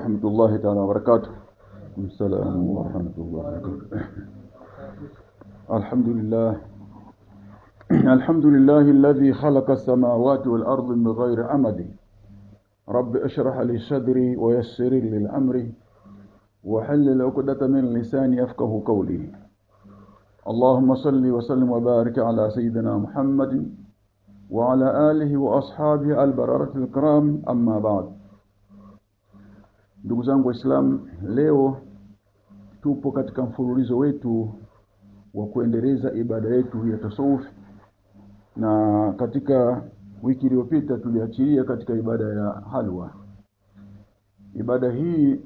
ورحمة الله تعالى وبركاته. السلام ورحمة الله وبركاته. الحمد لله الذي خلق السماوات والأرض من غير عمد. رب اشرح لي صدري ويسر لي الأمر وحلل عقدة من لساني يفقهوا قولي. اللهم صل وسلم وبارك على سيدنا محمد وعلى آله وأصحابه البررة الكرام. أما بعد. Ndugu zangu Waislamu, leo tupo katika mfululizo wetu wa kuendeleza ibada yetu ya tasawuf, na katika wiki iliyopita tuliachilia katika ibada ya halwa. Ibada hii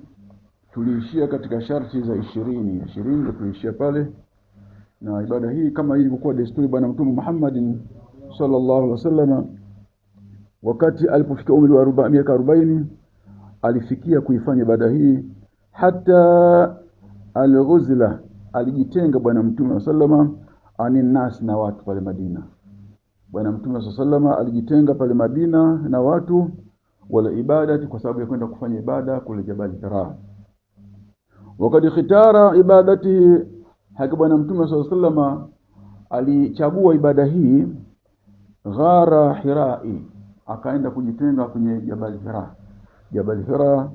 tuliishia katika sharti za 20 tuliishia pale, na ibada hii kama ilivyokuwa desturi bwana Mtume Muhammad sallallahu alaihi wasallam, wakati alipofika umri wa 40 alifikia kuifanya ibada hii. Hata al-ghuzla, alijitenga bwana Mtume sallama anin nas, na watu pale Madina. Bwana Mtume sallama alijitenga pale Madina na watu wala ibadati, kwa sababu ya kwenda kufanya ibada kule Jabal Hira. Wakati khitara ibadati, haki bwana Mtume sallama alichagua ibada hii ghara Hirai, akaenda kujitenga kwenye Jabal Hira. Jabal Hira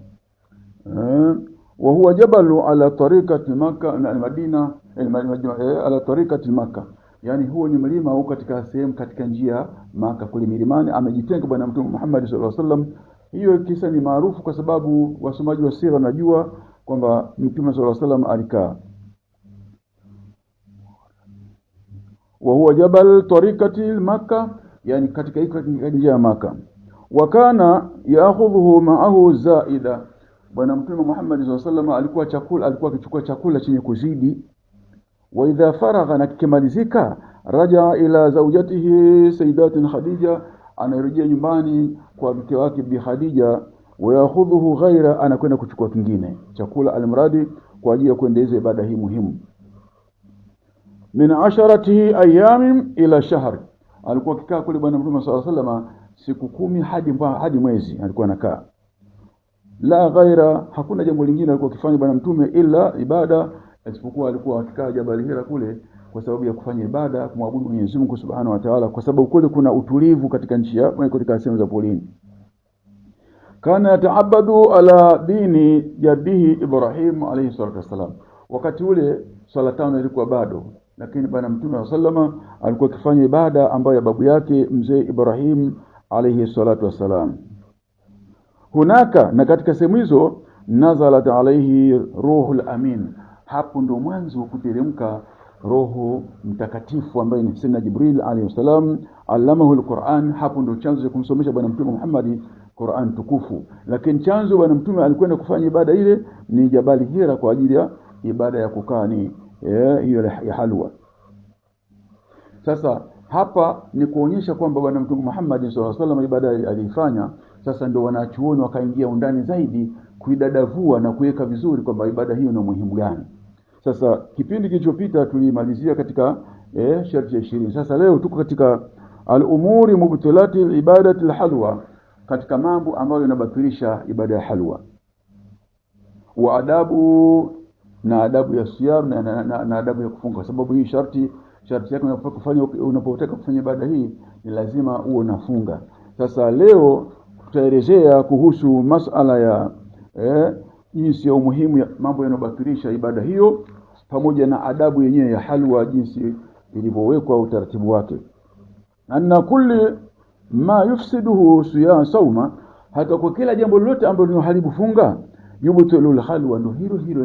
wa huwa jabalu ala tariqati Makkah na Madina, ala tariqati Makkah, yani huo ni mlima huko katika sehemu katika njia Makkah kule milimani. Amejitenga bwana Mtume Muhammad sallallahu alaihi wasallam. Hiyo kisa ni maarufu kwa sababu wasomaji wa sira wanajua kwamba Mtume sallallahu alaihi wasallam alikaa. Wa huwa jabal tariqati Makkah, yani katika njia ya Makkah. Wakana yaakhudhu ma'ahu zaida, bwana Mtume Muhammad sallallahu alaihi wasallam alikuwa akichukua chakula chenye kuzidi. Wa idha faragha, na kikimalizika, raja ila zawjatihi sayyidatin Khadija, anarejea nyumbani kwa mke wake Bi Khadija. Wa yaakhudhu ghaira, anakwenda kuchukua kingine chakula almradi kwa ajili ya kuendeleza ibada hii muhimu. Min 10 ayamin ila shahr, alikuwa akikaa kule bwana Mtume sallallahu alaihi wasallam siku 10 hadi mwezi alikuwa anakaa. La ghaira, hakuna jambo lingine alikuwa akifanya bwana Mtume ila ibada, isipokuwa alikuwa akikaa Jabal Hira kule kwa sababu ya kufanya ibada, kumwabudu Mwenyezi Mungu Subhanahu wa Ta'ala, kwa sababu kule kuna utulivu katika nchi ya katika sehemu za polini. Kana yataabadu ala dini jaddihi Ibrahim alayhi salatu wasalam. Wakati ule swala tano ilikuwa bado, lakini bwana Mtume sallama alikuwa akifanya ibada ambayo ya babu yake mzee Ibrahim alayhi salatu wasalam. Hunaka, na katika sehemu hizo, nazalat alayhi ruhul amin, hapo ndo mwanzo kuteremka roho mtakatifu ambaye ni Sayyidina Jibril alayhi salam, allamahu alquran. Hapo ndo chanzo cha kumsomesha bwana Mtume Muhammad Qur'an tukufu, lakini chanzo bwana Mtume alikwenda kufanya ibada ile ni Jabal Hira kwa ajili ya ibada ya kukaa ni hiyo ya halwa. Sasa hapa ni kuonyesha kwamba bwana Mtume Muhammad sallallahu alaihi wasallam ibada alifanya. Sasa ndio wanachuoni wakaingia undani zaidi kuidadavua na kuweka vizuri kwamba ibada hiyo ina muhimu gani. Sasa kipindi kilichopita tulimalizia katika sharti ya 20. Sasa leo tuko katika al-umuri mubtilati ibadati al-halwa, katika mambo ambayo yanabatilisha ibada ya halwa. Wa adabu, na adabu ya siyam na adabu ya kufunga, kwa sababu hii sharti yake unapotaka kufanya ibada hii ni lazima uwe unafunga. Sasa leo tutaelezea kuhusu masala ya jinsi ya umuhimu ya mambo yanayobatilisha ibada hiyo, pamoja na adabu yenyewe ya halwa jinsi ilivyowekwa utaratibu wake. Anna kulli ma yufsiduhu sawma, hata kwa kila jambo lolote ambalo linaharibu funga, yubtilul halwa, ndio hilo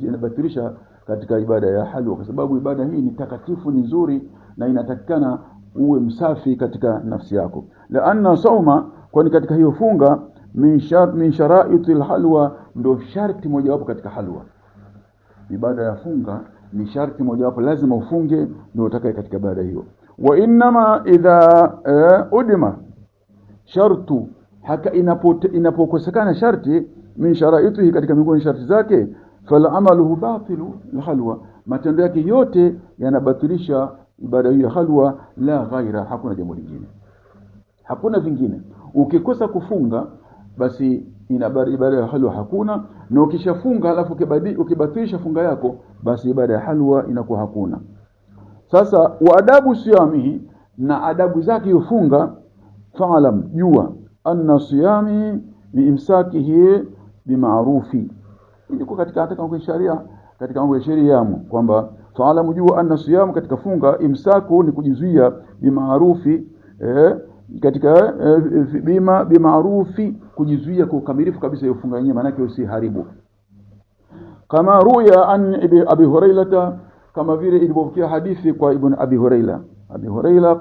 inabatilisha katika ibada ya halwa, kwa sababu ibada hii ni takatifu, ni nzuri, na inatakikana uwe msafi katika nafsi yako. La anna sawma, kwani katika hiyo funga min sharaitil halwa, ndio sharti mojawapo katika halwa. Ibada ya funga ni sharti mojawapo, lazima ufunge ndio utakaye katika ibada hiyo. Wa inma idha udima shartu, haka inapokosekana sharti min sharaitihi, katika miongoni sharti zake, fala amaluhu batilu halwa, matendo yake yote yanabatilisha ibada hiyo ya halwa. La ghaira, hakuna jambo lingine, hakuna vingine. Ukikosa kufunga basi ibada ya halwa hakuna, na ukishafunga halafu ukibatilisha funga yako, basi ibada ya halwa inakuwa hakuna. Sasa wa adabu siyami, na adabu zake yufunga, fa'alam, jua anna siyami bi imsakihi bi ma'rufi. Ilikuwa katika mambo ya sharia, katika mambo ya sheria kwamba fa'alam, jua anna siyam, katika funga, imsaku ni kujizuia, bi ma'rufi, katika bi ma'rufi, kujizuia kwa ukamilifu kabisa ya funga yenyewe, maana yake usiharibu. Kama ruya an Abi Hurairah, kama vile ilivyopokewa hadithi kwa Ibn Abi Hurairah. Abi Hurairah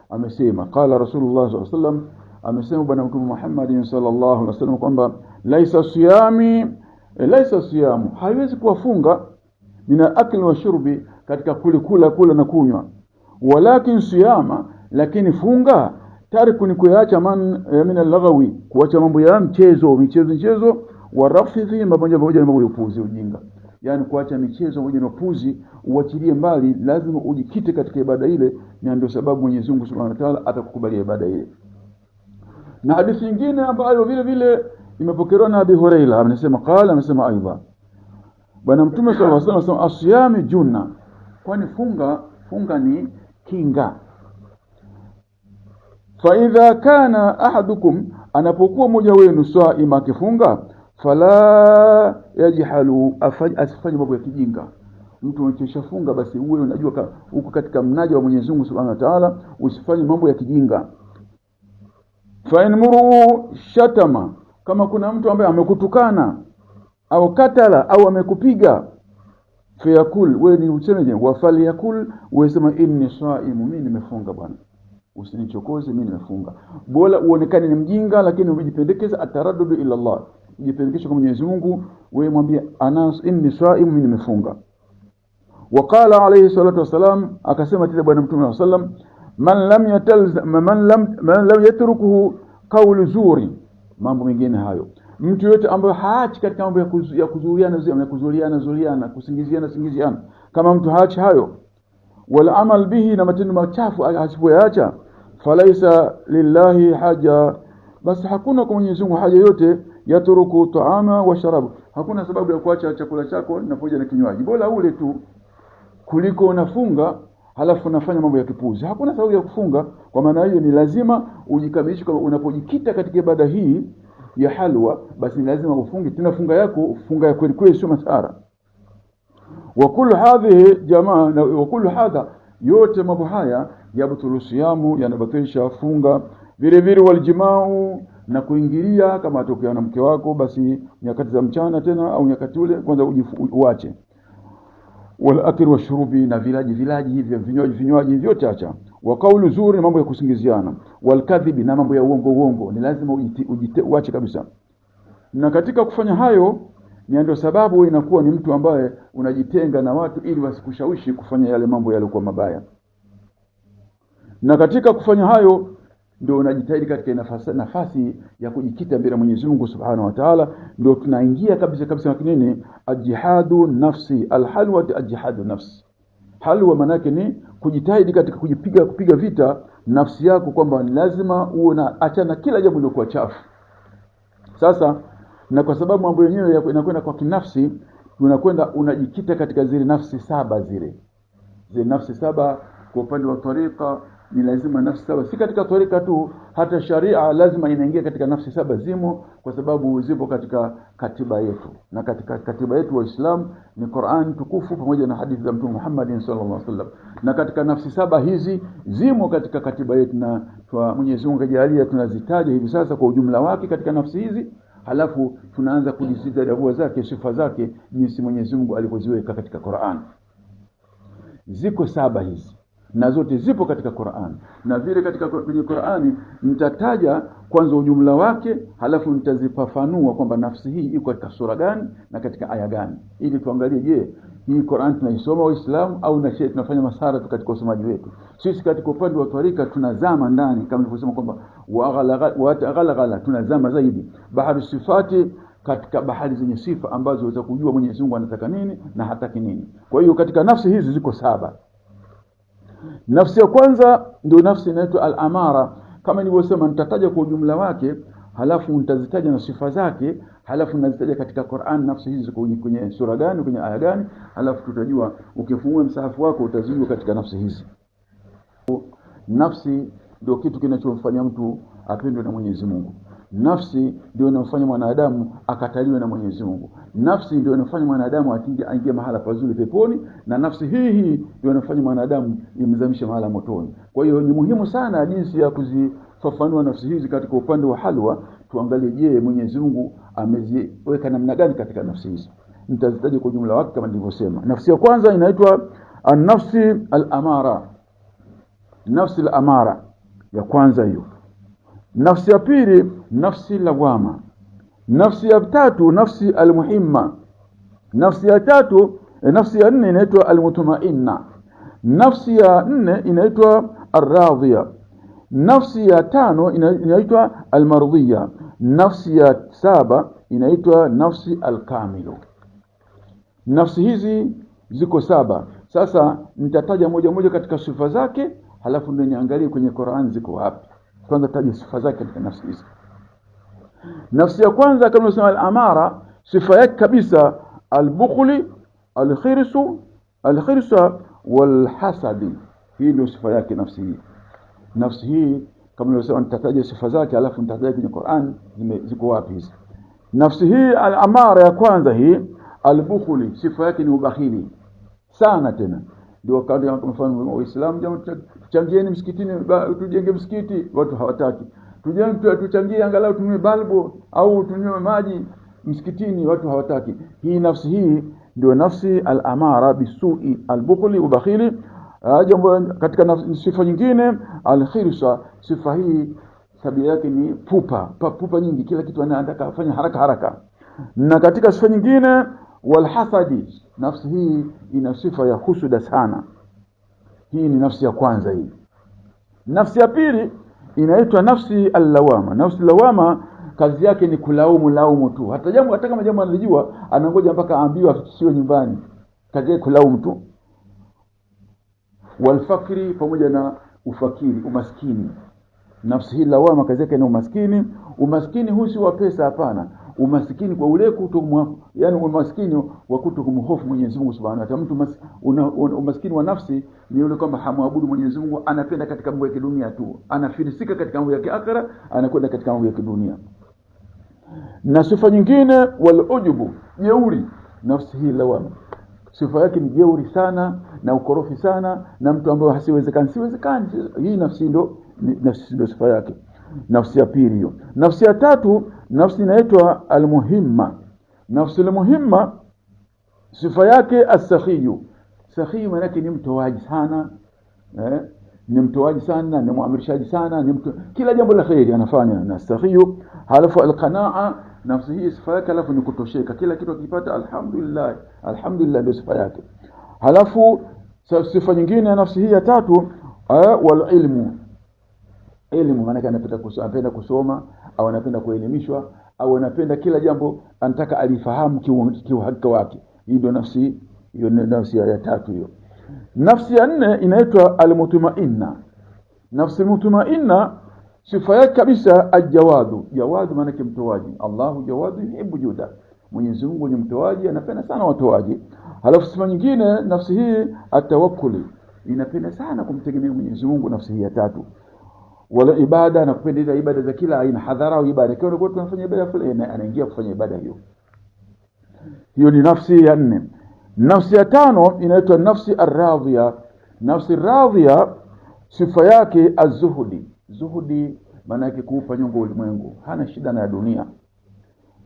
amesema qala Rasulullah sallallahu alaihi wasallam, amesema bwana Mtume Muhammad sallallahu alaihi wasallam kwamba laisa siyamu, haiwezi kuwafunga mina akli wa shurbi, katika kula na kunywa, walakin siyama, lakini funga, tariku ni kuacha min al-laghawi, kuacha mambo ya michezo wa rafidhi, mambo ya upuzi, ujinga. Yani kuacha michezo pamoja na upuzi, uachilie mbali, lazima ujikite katika ibada ile, na ndio sababu Mwenyezi Mungu Subhanahu wa Ta'ala atakukubalia ibada ile. Na hadithi nyingine ambayo vile vile imepokelewa na Abi Hurairah, amesema aidha bwana Mtume sallallahu alaihi wasallam, asiyami junna, kwani funga ni kinga. Fa idha kana ahadukum, anapokuwa mmoja wenu saima akifunga, fala yajhalu, asifanye mambo ya kijinga. Mtu ukishafunga basi uwe unajua uko katika mnaja wa Mwenyezi Mungu Subhanahu wa Ta'ala, usifanye mambo ya kijinga. Fa inmuru shatama, kama kuna mtu ambaye amekutukana au katala au amekupiga, fayakul, wewe ni usemeje, wafali yakul, wewe sema inni saimu, mimi nimefunga bwana, usinichokoze, mimi nimefunga. Bora uonekane ni mjinga, lakini ujipendekeza, ataradudu ila Allah, ujipendekesha kwa Mwenyezi Mungu, wewe mwambie anas inni saimu, mimi nimefunga. Waqala alayhi salatu wasalam, akasema tena bwana Mtume sallam, man lam yatrukuhu qawlu zuri, mambo mengine hayo, mtu yote ambaye haachi katika mambo ya kuzuliana, kusingiziana, kama mtu haachi hayo, wala amal bihi, na matendo machafu asipoyaacha, falaisa lillahi haja, basi hakuna kwa Mwenyezi Mungu haja yote, yatruku taama wa sharabu, hakuna sababu ya kuacha chakula chako na pamoja na kinywaji, bora ule tu kuliko unafunga halafu unafanya mambo ya kipuzi. Hakuna sababu ya kufunga. Kwa maana hiyo ni lazima ujikamilishe, kama unapojikita katika ibada hii ya halwa, basi ni lazima ufunge, tena funga ya kweli sio masara. Wa kullu hadhihi jamaa, wa kullu hadha, yote mambo haya yabtulu siyamu, yanabatilisha funga. Vile vile waljimau, na kuingilia, kama atokea na mke wako, basi nyakati za mchana tena au nyakati ule kwanza uache. Wal akil wa shurubi, na vilaji hivyo vinywaji vyote acha. Wa kaulu zuri, mambo ya kusingiziana. Wal kadhibi, na mambo ya uongo, ni lazima uache kabisa. Na katika kufanya hayo, ndio sababu inakuwa ni mtu ambaye unajitenga na watu ili wasikushawishi kufanya yale mambo yaliokuwa mabaya. Na katika kufanya hayo ndio unajitahidi katika nafasi ya kujikita mbele Mwenyezi Mungu Subhanahu wa Ta'ala, ndio tunaingia kabisa nini, ajihadu nafsi, alhalwa ajihadu nafsi. Halwa maana yake ni kujitahidi katika kupiga vita nafsi yako, kwamba lazima unaachana kila jambo lilokuwa chafu. Sasa na kwa sababu mambo yenyewe inakwenda kwa kinafsi, unajikita katika zile nafsi saba, zile nafsi saba. Kwa upande wa tariqa ni lazima nafsi saba, si katika tariqa tu, hata sharia lazima inaingia katika nafsi saba zimo, kwa sababu zipo katika katiba yetu, na katika katiba yetu wa Islam ni Qur'an tukufu pamoja na hadithi za Mtume Muhammad sallallahu alaihi wasallam. Na katika nafsi saba hizi zimo katika katiba yetu, na kwa Mwenyezi Mungu ajalia tunazitaja hivi sasa kwa ujumla wake katika nafsi hizi, halafu tunaanza kujisita dawa zake, sifa zake, jinsi Mwenyezi Mungu alivyoziweka katika Qur'an. Ziko saba hizi, na zote zipo katika Qur'an. Na vile katika Qur'ani nitataja kwanza ujumla wake, halafu nitazifafanua kwamba nafsi hii iko katika sura gani na katika aya gani, ili tuangalie, je, hii Qur'an tunaisoma Waislamu au na sisi tunafanya masara tu katika usomaji wetu. Sisi katika upande wa tarika tunazama ndani, kama nilivyosema kwamba wa tunazama zaidi bahari sifati, katika bahari zenye sifa ambazo waweza kujua Mwenyezi Mungu anataka nini na hataki nini. Kwa hiyo katika nafsi hizi ziko saba. Nafsi ya kwanza ndio nafsi inaitwa al-amara, kama nilivyosema nitataja kwa ujumla wake, halafu nitazitaja na sifa zake, halafu nazitaja katika Qur'an nafsi hizi ziko kwenye sura gani, kwenye aya gani, halafu tutajua. Ukifungua msahafu wako utazijua katika nafsi hizi. Nafsi ndio kitu kinachomfanya mtu apendwe na Mwenyezi Mungu. Nafsi ndio inamfanya mwanadamu akataliwe na Mwenyezi Mungu. Nafsi ndio inafanya mwanadamu aingie mahala pazuri peponi, na nafsi hii ndio inafanya mwanadamu imzamishe mahala motoni. Kwa hiyo ni muhimu sana jinsi ya kuzifafanua nafsi hizi katika upande wa halwa. Tuangalie, je, Mwenyezi Mungu ameziweka namna gani katika nafsi hizi. Nitazitaja kwa jumla wake kama nilivyosema. Nafsi ya kwanza inaitwa an-nafsi al-amara. Nafsi al-amara ya kwanza hiyo. Nafsi ya pili nafsi lawama. Nafsi ya tatu nafsi almuhimma. Nafsi ya tatu nafsi ya nne inaitwa almutmainna. Nafsi ya nne inaitwa arradhiya. Nafsi ya tano inaitwa almardhiya. Nafsi ya saba inaitwa nafsi alkamilu. Nafsi hizi ziko saba. Sasa nitataja moja moja katika sifa zake, halafu ndio niangalie kwenye Qur'an ziko wapi. Kwanza taja sifa zake katika nafsi hizi. Nafsi ya kwanza kama tunasema al-amara, sifa yake kabisa al-bukhli, al-khirsa wal-hasadi. Hii ndio sifa yake nafsi hii. Nafsi hii kama tunasema nitataja sifa zake, alafu nitataja kwenye Qur'an ziko wapi hizi. Nafsi hii al-amara ya kwanza hii al-bukhli, sifa yake ni ubakhili sana tena. Ndio wakati kwa mfano Waislamu jamaa tuchangieni msikitini, tujenge msikiti, watu hawataki. Tuchangie angalau tununue balbu au tununue maji msikitini, watu hawataki. Hii nafsi hii ndio nafsi al-amara bisu'i al-bukhli ubakhili. Jambo katika sifa nyingine al-khirsa, sifa hii tabia yake ni pupa nyingi, kila kitu anataka afanye haraka. Na katika sifa nyingine walhasadi, nafsi hii ina sifa ya husuda sana. Hii ni nafsi ya kwanza hii. Nafsi ya pili inaitwa nafsi al-lawama. Nafsi al-lawama kazi yake ni kulaumu tu. Hata kama jambo analijua, anangoja mpaka aambiwe sio nyumbani. Kazi yake kulaumu tu. Walfakri, pamoja na ufakiri, umaskini. Nafsi hii lawama kazi yake ni umaskini. Umaskini huu si wa pesa, hapana. Umaskini kwa ule yani umaskini wa kutokumhofu Mwenyezi Mungu Subhanahu wa Ta'ala. Mtu umaskini wa nafsi ni yule kwamba hamwabudu Mwenyezi Mungu, anapenda katika mambo ya kidunia tu, anafilisika katika mambo ya kiakhira, anakwenda katika mambo ya kidunia. Na sifa nyingine walujubu, jeuri. Nafsi hii lawama, sifa yake ni jeuri sana na ukorofi sana, na mtu ambaye siwezekani. Hii nafsi ndio sifa yake. Nafsi ya pili hiyo. Nafsi ya tatu nafsi inaitwa almuhimma. Nafsi almuhimma sifa yake as-sakhiyu. Sakhiyu maana yake ni mtoaji sana, ni mtoaji sana, ni muamrishaji sana, ni mtu kila jambo la khairi anafanya. Na sakhiyu. Halafu al-qanaa, nafsi hii sifa yake halafu ni kutosheka, kila kitu akipata alhamdulillah ndio sifa yake. Halafu sifa nyingine ya nafsi hii ya tatu wal ilmu. Elimu maana anapenda kusoma au anapenda kuelimishwa au anapenda kila jambo anataka alifahamu kiuhakika wake. Hii ndio nafsi hiyo, nafsi ya tatu hiyo. Nafsi ya nne inaitwa al-mutmainna. Nafsi mutmainna sifa yake kabisa al-jawadu. Jawadu maana yake mtoaji. Allahu jawadu yuhibbu juda. Mwenyezi Mungu ni mtoaji, anapenda sana watoaji. Halafu sifa nyingine nafsi hii at-tawakkuli. Inapenda sana kumtegemea Mwenyezi Mungu, nafsi hii ya tatu. Wala ibada, na kupenda ibada za kila aina, hadhara au ibada. Kwa hiyo tunafanya ibada fulani, anaingia kufanya ibada hiyo. Hiyo ni nafsi ya nne. Nafsi ya tano inaitwa nafsi ar-radhiya. Nafsi ar-radhiya sifa yake az-zuhudi. Zuhudi maana yake kuupa nyongo ulimwengu, hana shida na dunia.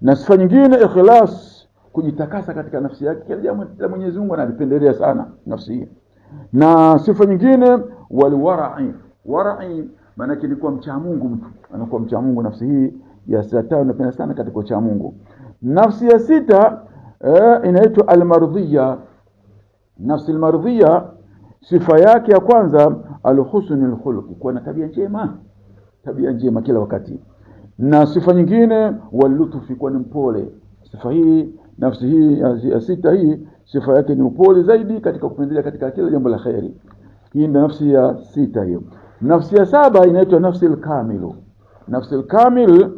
Na sifa nyingine ikhlas, kujitakasa katika nafsi yake, kila jambo la Mwenyezi Mungu analipendelea sana nafsi hii. Na sifa nyingine walwara'i. Wara'i maana yake ni kuwa mcha Mungu, mtu anakuwa mcha Mungu. Nafsi hii ya sita inapenda sana katika ucha Mungu. Nafsi ya sita inaitwa al-mardhiya. Nafsi al-mardhiya sifa yake ya kwanza al-husnul khuluq, kuwa na tabia njema kila wakati. Na sifa nyingine wal-lutfi, kuwa ni mpole. Sifa hii, nafsi hii ya sita hii sifa yake ni upole zaidi katika kupendelea katika kila jambo la khairi. Hii ndio nafsi ya sita hiyo. Nafsi ya saba inaitwa nafsi al-kamilu. Nafsi al-kamil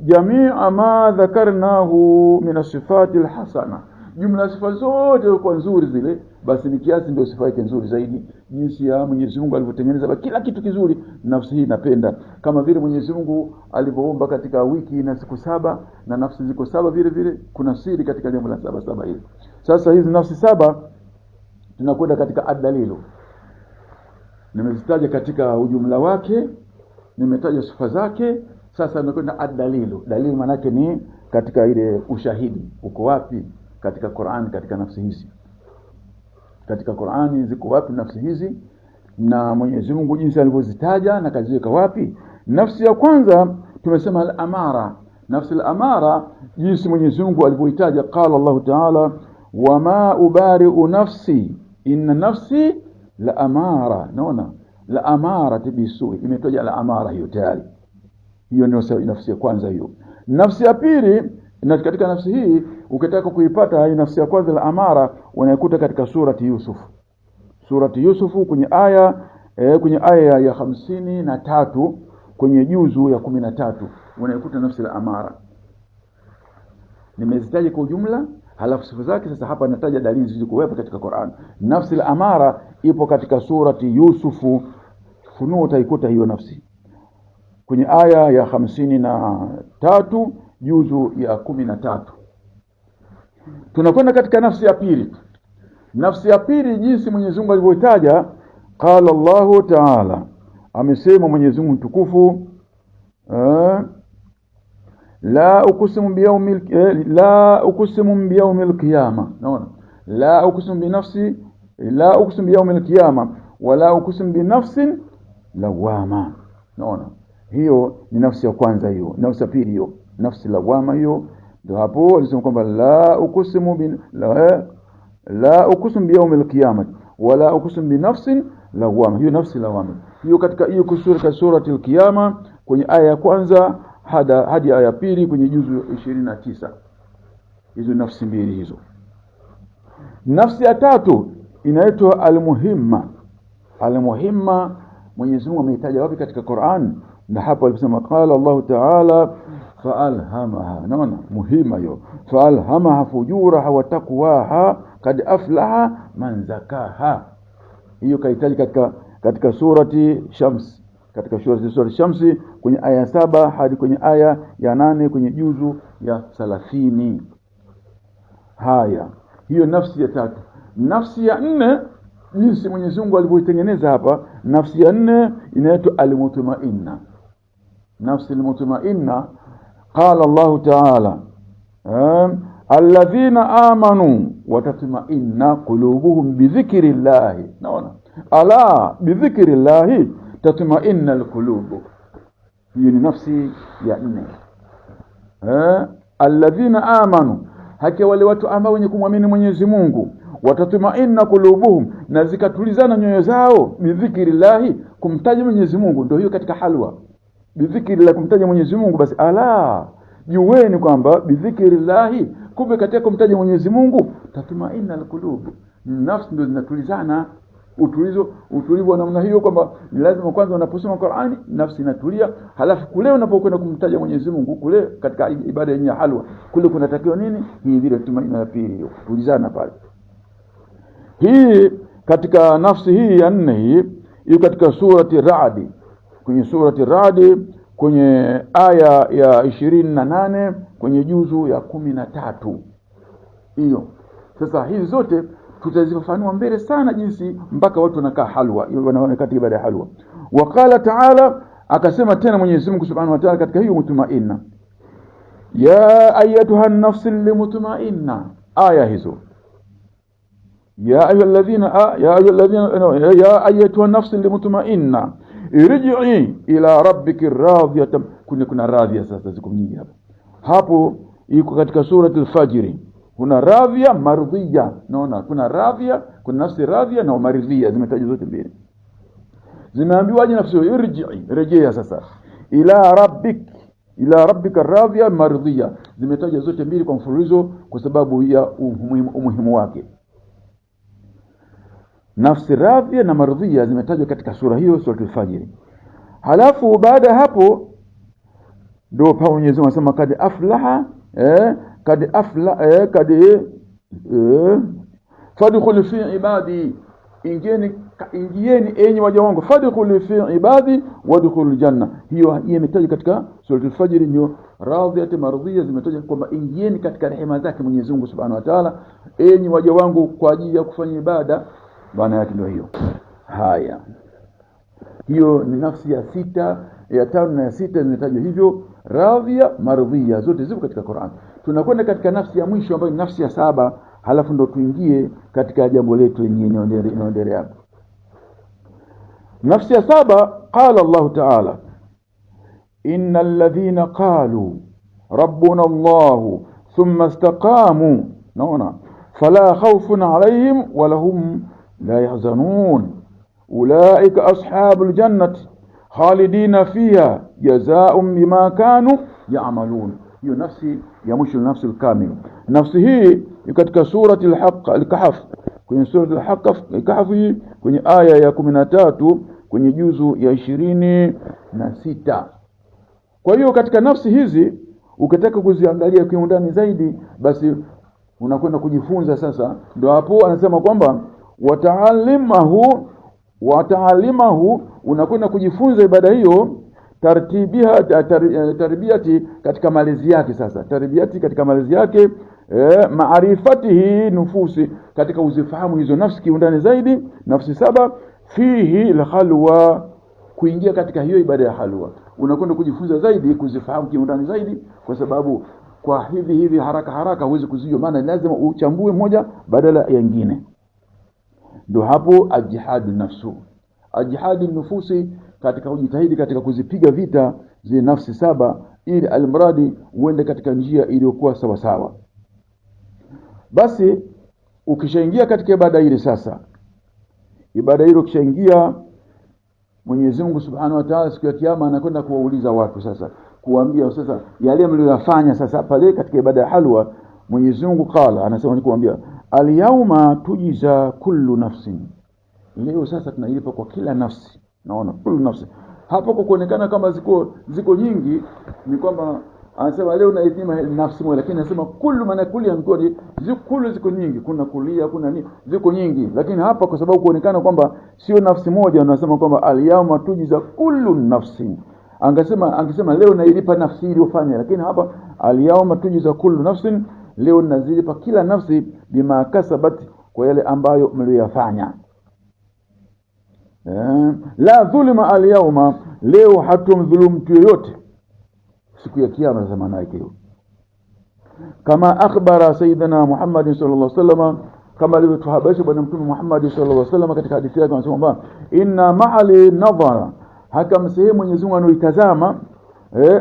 jamii ma dhakarnahu min sifati alhasana, jumla sifa zote kwa nzuri zile, basi ni kiasi ndio sifa yake nzuri zaidi. Jinsi ya Mwenyezi Mungu alivyotengeneza kila kitu kizuri, nafsi hii inapenda. Kama vile Mwenyezi Mungu alivyoumba katika wiki na siku 7 na nafsi ziko 7 vile vile, kuna siri katika jambo la 7 hili. Sasa hizi nafsi 7 tunakwenda katika ad-dalilu. Nimezitaja katika ujumla wake, nimetaja sifa zake. Sasa tunakwenda ad-dalilu. Dalilu maana yake ni katika ile ushahidi. Uko wapi katika Qur'an katika nafsi hizi? Katika Qur'ani ziko wapi nafsi hizi? Na Mwenyezi Mungu jinsi alivyozitaja na kaziweka wapi? Nafsi ya kwanza tumesema al-amara. Nafsi al-amara jinsi Mwenyezi Mungu alivyoitaja, qala Allah Ta'ala, wama ubari'u nafsi inna nafsi la amara. Naona la amara bisu, imetoja la amara hiyo tayari. Hiyo ndio nafsi ya kwanza hiyo. Nafsi ya pili, na katika nafsi hii ukitaka kuipata hii nafsi ya kwanza la amara, unaikuta katika surati Yusuf. Surati Yusuf kwenye aya ya 53 kwenye juzu ya 13 unaikuta nafsi la amara. Nimezitaja kwa ujumla, halafu sifa zake. Sasa hapa nataja dalili zilizokuwepo katika Qur'an. Nafsi la amara ipo katika surati Yusufu. Funuo utaikuta hiyo nafsi kwenye aya ya 53 juzu ya 13. Tunakwenda katika nafsi ya pili. Nafsi ya pili jinsi Mwenyezi Mungu alivyotaja, qala Allahu Ta'ala, amesema Mwenyezi Mungu mtukufu, la uqsimu biyawmil qiyama. Naona la uqsimu bi nafsi, la uqsimu biyawmil qiyama wala uqsimu bi nafsin lawama. Naona hiyo ni nafsi ya kwanza hiyo. Nafsi ya pili hiyo, nafsi lawama hiyo, ndio hapo alisema kwamba la uqsimu biyawmil qiyamah wala uqsimu bi nafsin lawama. Hiyo nafsi lawama hiyo katika hiyo katika surati al-Qiyama kwenye aya ya kwanza hadi aya ya pili kwenye juzu 29. Hizo nafsi mbili hizo. Nafsi ya tatu inaitwa al-muhimma. Al-muhimma Mwenyezi Mungu ameitaja wapi katika Qur'an? Na hapo alisema qala Allah Ta'ala fa'alhamaha. Naona muhimma hiyo, fa'alhamaha fujuraha wa taqwaha kad aflaha man zakaha. Hiyo kaitaja katika surati Shams, katika surati Shams kwenye aya 7 hadi kwenye aya ya 8 kwenye juzu ya 30. Haya, hiyo nafsi ya tatu. Nafsi ya nne jinsi Mwenyezi Mungu alivyoitengeneza hapa, nafsi ya nne inaitwa al-mutma'inna. Nafsi al-mutma'inna qala Allah Ta'ala, alladhina amanu wa tatma'inna qulubuhum bi dhikrillah. Naona ala bi dhikrillah tatma'inna al-qulub. Hiyo ni nafsi ya nne. Alladhina amanu, haki wale watu ambao wenye kumwamini Mwenyezi Mungu, watatmainna qulubuhum, na zikatulizana nyoyo zao, bidhikrillah, kumtaja Mwenyezi Mungu. Ndio hiyo katika halwa bidhikrillah, kumtaja Mwenyezi Mungu. Basi ala jueni kwamba bidhikrillah, kumbe katika kumtaja Mwenyezi Mungu tatmainna alqulub, nafsi ndio zinatulizana. Utulivu wa namna hiyo kwamba ni lazima kwanza unaposoma Qur'ani nafsi inatulia, halafu kule unapokwenda kumtaja Mwenyezi Mungu kule katika ibada yenye halwa kule kunatakiwa nini? Hii vile tumaini ya pili hiyo, tulizana pale. Hii katika nafsi hii ya nne hii iko katika surati Ra'd. Kwenye surati Ra'd kwenye aya ya 28 kwenye juzu ya 13 hiyo. Sasa hizi zote tutazifafanua mbele sana jinsi mpaka watu wanakaa halwa, wanaona katika ibada ya halwa. Waqala Ta'ala, akasema tena Mwenyezi Mungu Subhanahu wa Ta'ala katika hiyo mutma'inna, ya ayyatuha an-nafs al-mutma'inna. Aya hizo ya ayyatuha an-nafs al-mutma'inna irji'i ila rabbiki radiyatan. Kuna radhiya sasa ziko nyingi hapo iko katika surati al-Fajr. Kuna radhiya mardhiya. Naona kuna radhiya, kuna nafsi radhiya na maridhiya, zimetajwa zote mbili. Zimeambiwaje nafsi hiyo? Irji'i, rejea sasa, ila rabbika radhiya mardhiya. Zimetajwa zote mbili kwa mfululizo kwa sababu ya umuhimu wake. Nafsi radhiya na mardhiya zimetajwa katika sura hiyo, sura al-Fajr. Halafu baada hapo ndio pa Mwenyezi Mungu anasema kad aflaha fadkhulu fi ibadi, ingieni enyi waja wangu, fadkhulu fi ibadi wadkhulul janna. Hiyo imetaja katika sura al-Fajr, ndio radhiyat mardhiyya zimetaja kwamba ingieni katika rehema zake Mwenyezi Mungu Subhanahu wa Ta'ala, enyi waja wangu kwa ajili ya kufanya ibada. Maana yake ndio hiyo. Haya, hiyo ni nafsi ya 6, ya 5 na ya 6 zimetajwa hivyo, radhiya mardhiya, zote zipo katika Qur'an. Tunakwenda katika nafsi ya mwisho ambayo ni nafsi ya 7, halafu ndo tuingie katika jambo letu lingine inaendelea hapo. Nafsi ya 7, qala Allah Ta'ala, innal ladhina qalu rabbuna Allah thumma istaqamu, naona, fala khawfun alayhim wa lahum la yahzanun ulaika ashabul jannati khalidina fiha jazaa'un bima kanu ya'malun. Hiyo nafsi ya mwisho, nafsi al-kamil. Nafsi hii katika surati al-Kahf, kwenye surati al-Kahf kwenye aya ya 13 kwenye juzu ya 26. Kwa hiyo katika nafsi hizi ukitaka kuziangalia kwa undani zaidi, basi unakwenda kujifunza sasa. Ndio hapo anasema kwamba wataalimahu, unakwenda kujifunza ibada hiyo, tarbiyati katika malezi yake. Sasa tarbiyati katika malezi yake, maarifatihi nufusi, katika uzifahamu hizo nafsi kiundani zaidi. Nafsi 7, fihi al-khalwa, kuingia katika hiyo ibada ya halwa, unakwenda kujifunza zaidi, kuzifahamu kiundani zaidi, kwa sababu kwa hivi haraka huwezi kuzijua, maana lazima uchambue moja badala ya nyingine. Ndio hapo ajihadu nafsu, ajihadu nufusi, katika kujitahidi katika kuzipiga vita zile nafsi 7, ili almradi uende katika njia iliyokuwa sawa sawa. Basi ukishaingia katika ibada ile, sasa ibada ile ukishaingia, Mwenyezi Mungu Subhanahu wa Ta'ala siku ya kiyama anakwenda kuwauliza watu sasa, kuambia sasa yale mliyofanya sasa pale katika ibada ya halwa. Mwenyezi Mungu qala, anasema ni kuambia, al-yawma tujiza kullu nafsin, leo sasa tunailipa kwa kila nafsi. Naona kullu nafsi hapo, kwa kuonekana kama ziko nyingi, ni kwamba anasema leo naidhima nafsi moja, lakini anasema kullu, maana kulli amekuwa ziko nyingi, kuna kulia, kuna nini, ziko nyingi. Lakini hapa kwa sababu kuonekana kwamba sio nafsi moja, anasema kwamba al-yawma tujiza kullu nafsin. Angesema leo nailipa nafsi iliyofanya, lakini hapa al-yawma tujiza kullu nafsin, leo nazilipa kila nafsi bima kasabat, kwa yale ambayo mliyofanya. La dhulma al-yawma, leo hatumdhulumu mtu yoyote siku ya kiyama. Zamana yake hiyo, kama akhbara sayyidina Muhammad sallallahu alaihi wasallam, kama alivyotuhabarisha bwana mtume Muhammad sallallahu alaihi wasallam katika hadithi yake, anasema kwamba inna ma'ali nadhara, hakama sehemu Mwenyezi Mungu anaitazama,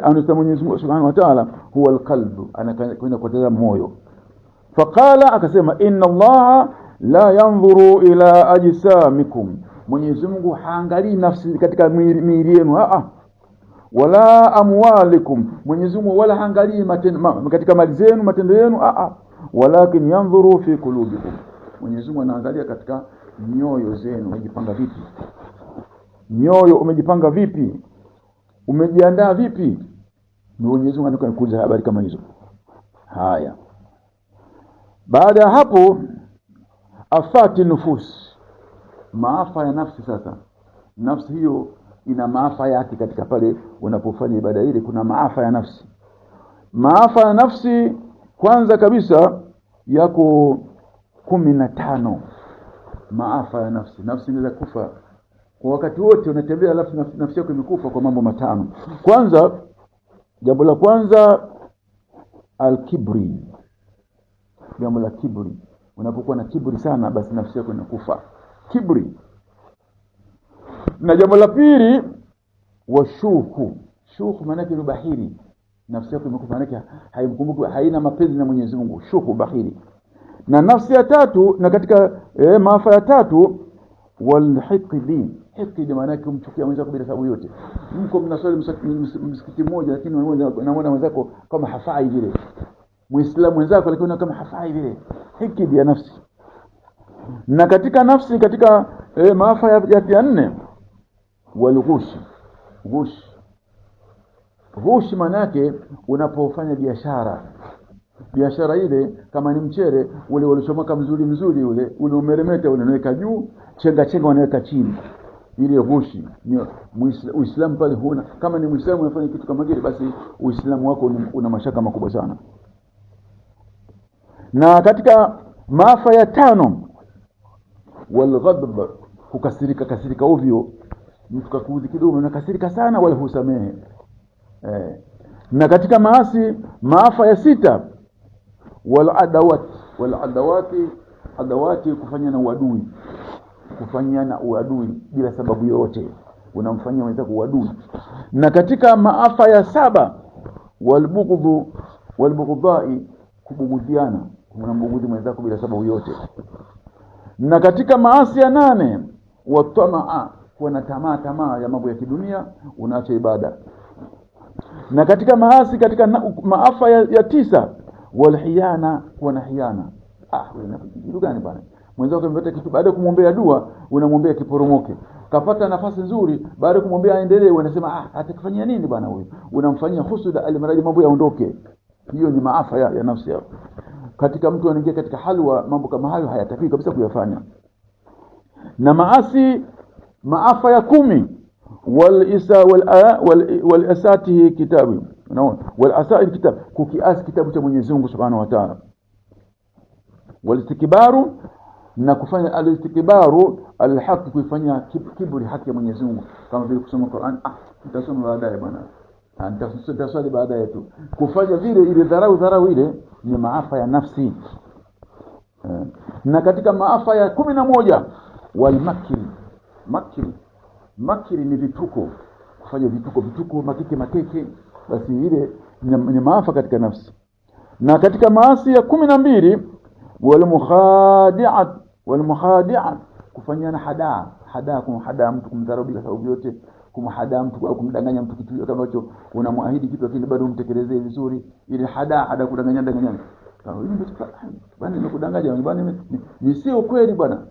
anatazama Mwenyezi Mungu Subhanahu wa Ta'ala, huwa al-qalb, anakwenda kutazama moyo. Faqala, akasema inna Allah la yanzuru ila ajsamikum, Mwenyezi Mungu haangalii nafsi katika miili yenu, wala amwalikum, Mwenyezi Mungu wala haangalii katika mali zenu, matendo yenu, walakin yanzuru fi qulubikum, Mwenyezi Mungu anaangalia katika nyoyo zenu. Umejipanga vipi? Nyoyo umejipanga vipi? Umejiandaa vipi? Mwenyezi Mungu anakuja habari kama hizo. Haya, baada ya hapo, afati nufus, maafa ya nafsi. Sasa nafsi hiyo ina maafa yake katika pale unapofanya ibada ile, kuna maafa ya nafsi. Maafa ya nafsi kwanza kabisa yako 15. Maafa ya nafsi, nafsi inaweza kufa kwa wakati wote, unatembea alafu nafsi yako imekufa kwa mambo 5. Kwanza, jambo la kwanza, al-kibri, jambo la kibri. Unapokuwa na kibri sana, basi nafsi yako inakufa, kibri. Na jambo la pili, washuhu, shuhu maana yake ni bahiri, nafsi yako imekufa, maana yake haimkumbuki, haina mapenzi na Mwenyezi Mungu, shuhu, bahiri. Na nafsi ya tatu, na katika maafa ya tatu, walhiqdi, hiqdi maana yake kumchukia mwenzako bila sababu yote. Mko mnaswali msikiti mmoja, lakini unaona mwenzako kama hafai vile, Muislamu mwenzako lakini unaona kama hafai vile, hiqdi ya nafsi. Na katika nafsi, katika maafa ya 4, walghush, ghush, Ghushi manake unapofanya biashara ile, kama ni mchere ule ulichomoka mzuri ule umeremeta ule unaweka juu, chenga unaweka chini, ile ghushi. Ni Uislamu pale huna. Kama ni Muislamu unafanya kitu kama kile, basi Uislamu wako una mashaka makubwa sana. Na katika maafa ya 5, walghadab, kukasirika ovyo. Mtu kakuudhi kidogo unakasirika sana, wala husamehe. Na katika maafa ya 6, adawati, kufanyana uadui bila sababu yoyote, unamfanyia mwenzako uadui. Na katika maafa ya 7, walbughdai, kubugudhiana, unambugudhi mwenzako bila sababu yoyote. Na katika maasi ya 8, watamaa, kuwa na tamaa ya mambo ya kidunia, unaacha ibada. Na katika maafa ya 9, walhiyana, kuwa na hiyana. Wewe kitu gani bwana? Mwenzako amepata kitu, baada ya kumwombea dua unamwombea kiporomoke. Kapata nafasi nzuri, baada ya kumwombea aendelee unasema atakufanyia nini bwana huyu? Unamfanyia husuda alimradi mambo yaondoke. Hiyo ni maafa ya nafsi yako. Katika mtu anaingia katika halwa, mambo kama hayo hayatakiwi kabisa kuyafanya. Na maafa ya 10, walasatihi kitabu, walasail kitab, kukiasi kitabu cha Mwenyezi Mungu Subhanahu wa Ta'ala. Walistikbaru, na kufanya alistikbaru alhaq, kuifanyia kiburi haki ya Mwenyezi Mungu, kama vile kusoma Qur'an, nitasoma baadaye bwana, nitaswali baadaye tu. Kufanya vile ile dharau ile ni maafa ya nafsi. Na katika maafa ya 11, makiri ni vituko, kufanya vituko makeke, basi ile ni maafa katika nafsi. Na katika maasi ya 12, walmukhadi'at, kufanyana hadaa, kumhadaa mtu, kumdharau bila sababu yote, kumhadaa mtu au kumdanganya mtu kitu kama hicho, unamwahidi kitu lakini bado umtekelezee vizuri, ile hadaa kudanganya. Bwana nimekudanganya bwana, ni sio kweli bwana.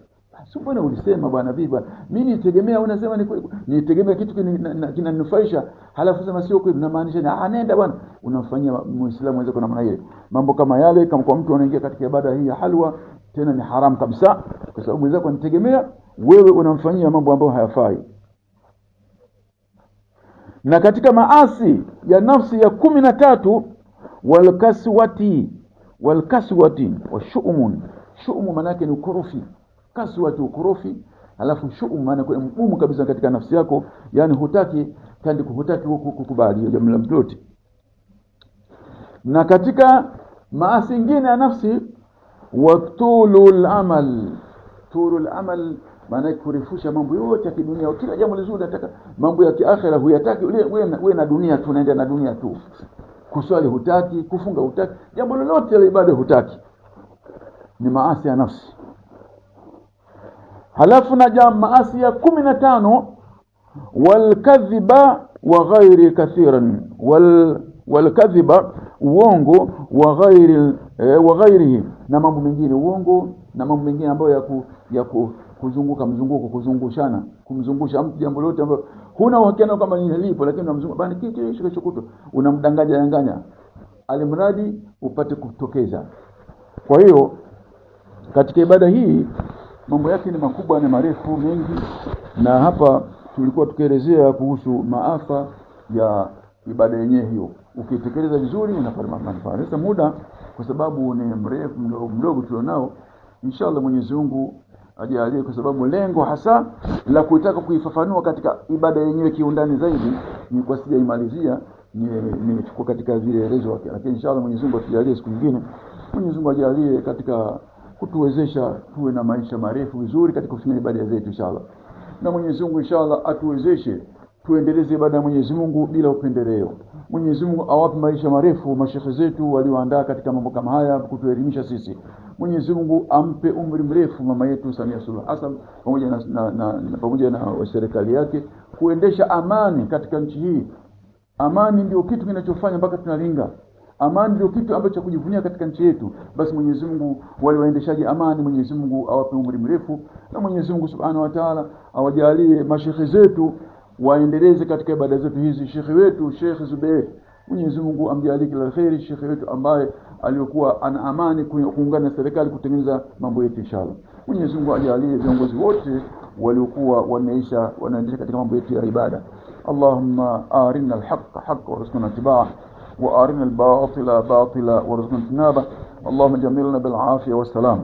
Sio bwana, ulisema bwana vipi bwana, mimi nitegemea, unasema ni kweli, nitegemea kitu kinaninufaisha, halafu sema sio kweli, unamaanisha nenda bwana. Unamfanyia Muislamu wenzako namna hiyo. Mambo kama yale, kama kwa mtu anaingia katika ibada hii ya halwa, tena ni haram kabisa, kwa sababu wenzako anitegemea, wewe unamfanyia mambo ambayo hayafai. Na katika maasi ya nafsi ya 13, walkaswati washu'umun, manake ni ukorofi. Kaswatu ukorofi, alafu shu'um maana kwa mgumu kabisa katika nafsi yako, yani hutaki kukubali hiyo jambo lote. Na katika maasi mengine ya nafsi, tulul amal, maana kurefusha mambo yote ya kidunia. Kila jambo lizuri nataka, mambo ya kiakhira huyataki, wewe na dunia tu, unaenda na dunia tu. Kuswali hutaki, kufunga hutaki, jambo lolote la ibada hutaki, ni maasi ya nafsi. Halafu na maasi ya 15, walkadhiba wa ghairi kathiran, walkadhiba, uongo, wa ghairihi, na mambo mengine, uongo na mambo mengine ambayo ya kuzungushana, kumzungusha mtu jambo lote ambalo huna uhakika kama ni lipo, lakini unamzunguka bana kitu unamdanganya alimradi upate kutokeza. Kwa hiyo katika ibada hii mambo yake ni makubwa na marefu mengi, na hapa tulikuwa tukielezea kuhusu maafa ya ibada yenyewe hiyo. Ukitekeleza vizuri unapata manufaa. Sasa muda kwa sababu ni mrefu mdogo tulionao, inshallah Mwenyezi Mungu ajalie, kwa sababu lengo hasa la kutaka kuifafanua katika ibada yenyewe kiundani zaidi ni kwa sijaimalizia, nimechukua katika vile elezo wake, lakini inshallah Mwenyezi Mungu atujalie siku nyingine. Mwenyezi Mungu ajalie katika kutuwezesha tuwe na maisha marefu vizuri katika kufanya ibada zetu inshallah. Na Mwenyezi Mungu inshallah atuwezeshe tuendeleze ibada ya Mwenyezi Mungu bila upendeleo. Mwenyezi Mungu awape maisha marefu mashaikh zetu walioandaa katika mambo kama haya kutuelimisha sisi. Mwenyezi Mungu ampe umri mrefu mama yetu Samia Suluhu Hassan pamoja na serikali yake kuendesha amani katika nchi hii. Amani ndio kitu kinachofanya mpaka tunalinga. Amani ndio kitu ambacho kujivunia katika nchi yetu. Basi Mwenyezi Mungu wale waendeshaji amani, Mwenyezi Mungu awape umri mrefu, na Mwenyezi Mungu Subhanahu wa Ta'ala awajalie mashaikh zetu waendeleze katika ibada zetu hizi. Shekhi wetu Sheikh Zubair, Mwenyezi Mungu amjalie kila kheri. Shekhi wetu ambaye aliyokuwa ana amani kuungana na serikali kutengeneza mambo yetu inshallah. Mwenyezi Mungu ajalie viongozi wote waliokuwa wanaendesha katika mambo yetu ya ibada. Allahumma arina al-haqqa haqqan warzuqna ittiba'ah wa arina al-batila batila warzuqna ijtinabah. Allahumma jamilna bil afiyah was salam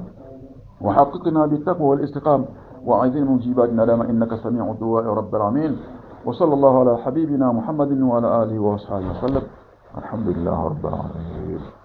wa haqqiqna bit taqwa wal istiqamah wa a'idhna min jibatina lama innaka sami'u du'a ya rabbal alamin. وصلى الله على حبيبنا محمد وعلى آله وصحبه وسلم. الحمد لله رب العالمين.